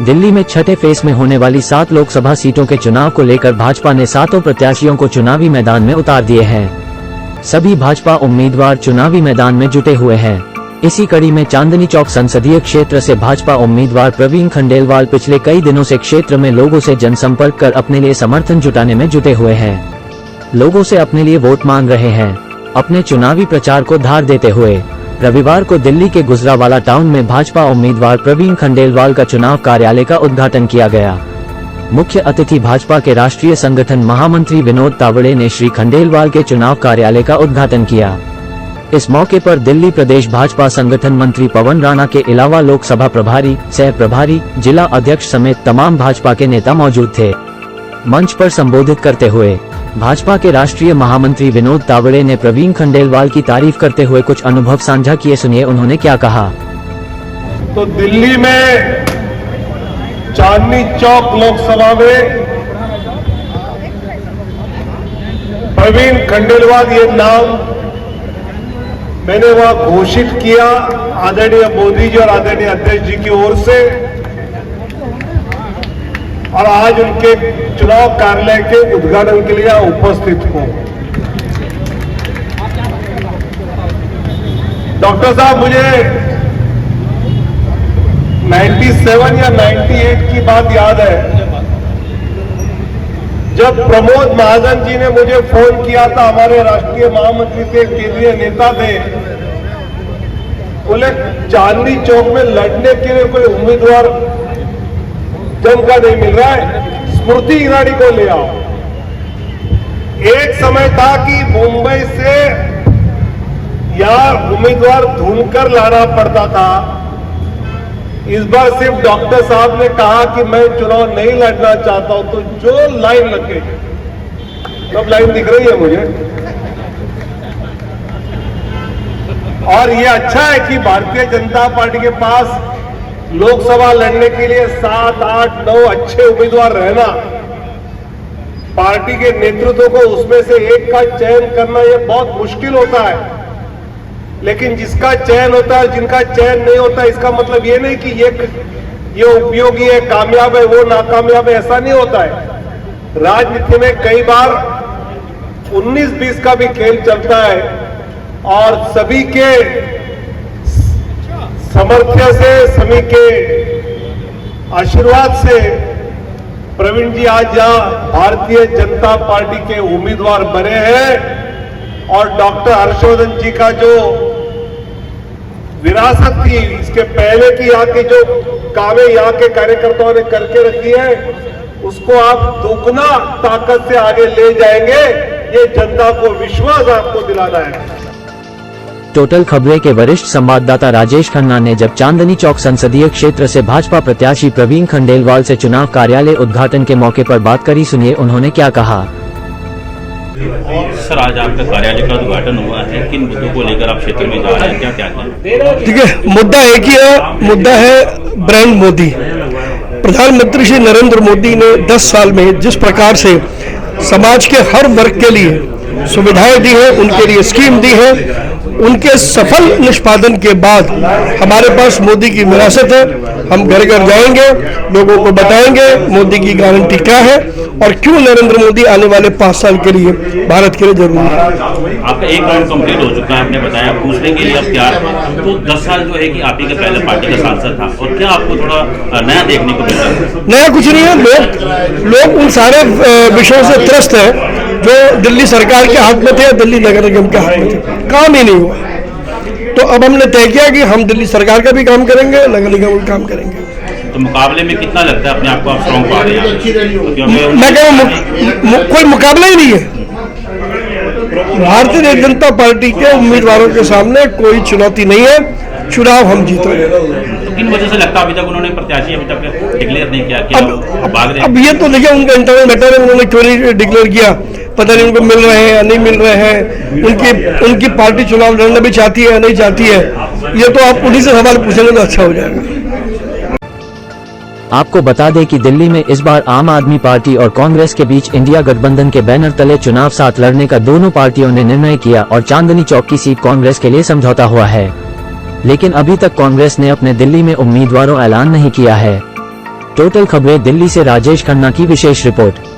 दिल्ली में छठे फेज में होने वाली 7 लोकसभा सीटों के चुनाव को लेकर भाजपा ने 7 प्रत्याशियों को चुनावी मैदान में उतार दिए हैं। सभी भाजपा उम्मीदवार चुनावी मैदान में जुटे हुए हैं। इसी कड़ी में चांदनी चौक संसदीय क्षेत्र से भाजपा उम्मीदवार प्रवीण खंडेलवाल पिछले कई दिनों से क्षेत्र में लोगों से जनसंपर्क कर अपने लिए समर्थन जुटाने में जुटे हुए हैं। लोगों से अपने लिए वोट मांग रहे हैं। अपने चुनावी प्रचार को धार देते हुए रविवार को दिल्ली के गुजरावाला टाउन में भाजपा उम्मीदवार प्रवीण खंडेलवाल का चुनाव कार्यालय का उद्घाटन किया गया। मुख्य अतिथि भाजपा के राष्ट्रीय संगठन महामंत्री विनोद तावड़े ने श्री खंडेलवाल के चुनाव कार्यालय का उद्घाटन किया। इस मौके पर दिल्ली प्रदेश भाजपा संगठन मंत्री पवन राणा के अलावा लोकसभा प्रभारी, सह प्रभारी, जिला अध्यक्ष समेत तमाम भाजपा के नेता मौजूद थे। मंच पर संबोधित करते हुए भाजपा के राष्ट्रीय महामंत्री विनोद तावड़े ने प्रवीण खंडेलवाल की तारीफ करते हुए कुछ अनुभव साझा किए। सुनिए उन्होंने क्या कहा। तो दिल्ली में चांदनी चौक लोकसभा में प्रवीण खंडेलवाल ये नाम मैंने वहां घोषित किया आदरणीय मोदी जी और आदरणीय अध्यक्ष जी की ओर से, और आज उनके चुनाव कार्यालय के उद्घाटन के लिए उपस्थित हूं। डॉक्टर साहब, मुझे 97 या 98 की बात याद है, जब प्रमोद महाजन जी ने मुझे फोन किया था। हमारे राष्ट्रीय महामंत्री थे, केंद्रीय नेता थे। बोले चांदनी चौक में लड़ने के लिए कोई उम्मीदवार जम का नहीं मिल रहा है, स्मृति ईरानी को ले आओ। एक समय था कि मुंबई से यहां उम्मीदवार ढूंढकर लाना पड़ता था। इस बार सिर्फ डॉक्टर साहब ने कहा कि मैं चुनाव नहीं लड़ना चाहता हूं, तो जो लाइन लगे, सब लाइन दिख रही है मुझे। और ये अच्छा है कि भारतीय जनता पार्टी के पास लोकसभा लड़ने के लिए 7, 8, 9 अच्छे उम्मीदवार रहना, पार्टी के नेतृत्व को उसमें से एक का चयन करना ये बहुत मुश्किल होता है। लेकिन जिसका चयन होता है, जिनका चयन नहीं होता, इसका मतलब ये नहीं कि ये उपयोगी है, कामयाब है, वो नाकामयाब है, ऐसा नहीं होता है। राजनीति में कई बार 19-20 का भी खेल चलता है, और सभी के समर्थन से, सभी के आशीर्वाद से प्रवीण जी आज यहां भारतीय जनता पार्टी के उम्मीदवार बने हैं। और डॉक्टर हर्षवर्धन जी का जो विरासत थी, इसके पहले की यहाँ के जो कामें यहाँ के कार्यकर्ताओं ने करके रखी है, उसको आप दुगना ताकत से आगे ले जाएंगे। ये जनता को विश्वास आपको दिलाना है। टोटल खबरें के वरिष्ठ संवाददाता राजेश खन्ना ने जब चांदनी चौक संसदीय क्षेत्र से भाजपा प्रत्याशी प्रवीण खंडेलवाल से चुनाव कार्यालय उद्घाटन के मौके पर बात करी। सुनिए उन्होंने क्या कहा। सर, आज आपका कार्यालय का उद्घाटन हुआ है, किन मुद्दों को लेकर आप क्षेत्र में जा रहे हैं, क्या क्या? ठीक है, मुद्दा एक ही है, मुद्दा है ब्रांड मोदी। प्रधानमंत्री श्री नरेंद्र मोदी ने 10 साल में जिस प्रकार से समाज के हर वर्ग के लिए सुविधाएं दी है, उनके लिए स्कीम दी है, उनके सफल निष्पादन के बाद हमारे पास मोदी की विरासत है। हम घर घर जाएंगे, लोगों को बताएंगे मोदी की गारंटी क्या है और क्यों नरेंद्र मोदी आने वाले 5 साल के लिए भारत के लिए जरूरी है। आपका 1 राउंड कंप्लीट हो चुका है, आपने बताया, दूसरे के लिए आप तैयार हैं। तो 10 साल जो है कि आप ही के पहले पार्टी का सांसद था, और क्या आपको थोड़ा नया देखने को मिला? नया कुछ नहीं है। लोग उन सारे विषयों से त्रस्त है जो दिल्ली सरकार के हाथ में थे, दिल्ली नगर निगम के हाथ में थे, काम ही नहीं हुआ। तो अब हमने तय किया कि हम दिल्ली सरकार का भी काम करेंगे, नगर निगम का काम करेंगे। तो मुकाबले में कितना लगता है अपने आप को आप स्ट्रॉन्ग पा रहे हैं? मैं कहूँ कोई मुकाबला ही नहीं है। भारतीय जनता पार्टी के उम्मीदवारों के सामने कोई चुनौती नहीं है। चुनाव हम जीतेंगे। तो किन वजह से लगता है अभी तक उन्होंने प्रत्याशी अभी तक डिक्लेयर नहीं किया? अब ये तो देखिए उनका इंटरनल मैटर है, उन्होंने क्यों नहीं डिक्लेयर किया, पता नहीं उनको मिल रहे हैं या नहीं मिल रहे हैं। उनकी पार्टी चुनाव लड़ना भी चाहती है या नहीं चाहती है, ये तो आप उन्हीं से सवाल पूछेंगे तो अच्छा हो जाएगा। आपको बता दें कि दिल्ली में इस बार आम आदमी पार्टी और कांग्रेस के बीच इंडिया गठबंधन के बैनर तले चुनाव साथ लड़ने का दोनों पार्टियों ने निर्णय किया और चांदनी चौक की सीट कांग्रेस के लिए समझौता हुआ है। लेकिन अभी तक कांग्रेस ने अपने दिल्ली में उम्मीदवारों ऐलान नहीं किया है। टोटल खबरें दिल्ली से राजेश खन्ना की विशेष रिपोर्ट।